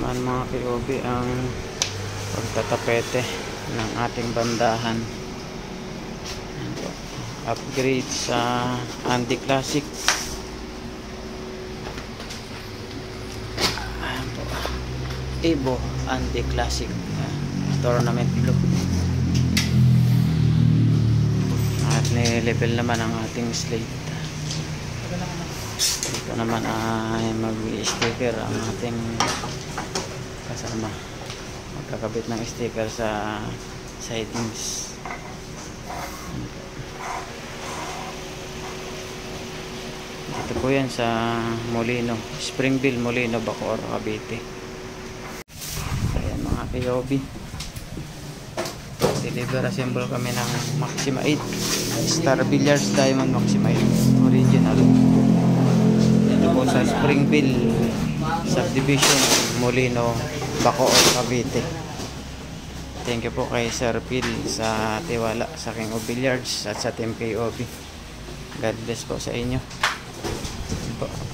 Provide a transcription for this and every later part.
naman mga POV ang pagtatapete ng ating bandahan. Upgrade sa Andy Classic. Evo Andy Classic Tournament Blue. At ni-level naman ang ating slate. Dito naman ay mag-sticker ang ating kasama. Magkakabit ng sticker sa sidings. Dito po yan sa Molino, Springville, Molino, Bacoor, Cavite. Ayan mga POV. Deliver assemble kami ng Maxima 8 Star Billiards Diamond Maxima 8 original. Dito po sa Springville Subdivision, Molino, Bacoor, Cavite. Thank you po kay Sir Phil sa tiwala sa King of Billiards at sa Team KOB. God bless po sa inyo.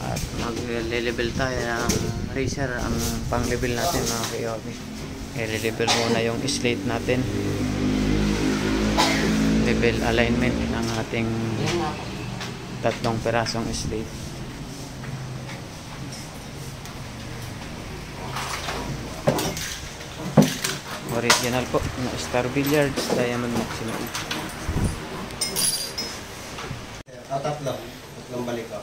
At mag-level tayo ng racer. Ang pang-level natin mga KOB, i-level muna yung slate natin, level alignment ng ating tatlong perasong slate. Original po na Star Billiards Diamond Maxima 8. Tatlong balik ko.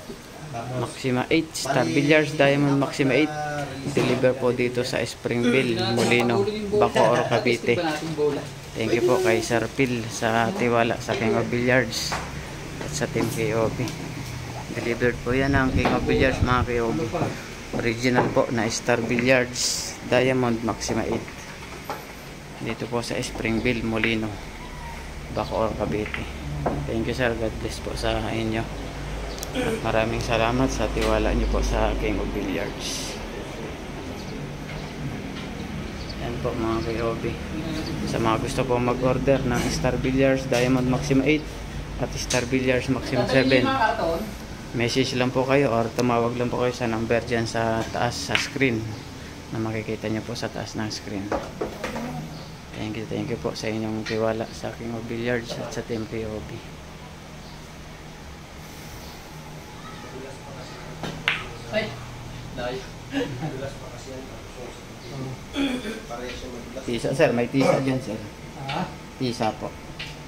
Maxima 8 Star Billiards Diamond Maxima 8. Deliver po dito sa Springville, Molino, Bacoor, Cavite. Thank you po kay Sir Phil sa tiwala sa King of Billiards at sa Team KOB. Delivered po yan ang King of Billiards mga KOB. Original po na Star Billiards Diamond Maxima 8. Dito po sa Springville, Molino, Bacoor, Cavite. Thank you sir, God bless po sa inyo. At maraming salamat sa tiwala niyo po sa King of Billiards. Yan po mga KOB. Sa mga gusto po mag-order ng Star Billiards Diamond Maxima 8 at Star Billiards Maxima 7, message lang po kayo or tumawag lang po kayo sa number dyan sa taas sa screen na makikita niyo po sa taas ng screen. Thank you po sa inyong tiwala sa King of Billiards at sa Team KOB. Ay, dahil. Tisa sir, may tisa dyan sir. Tisa po.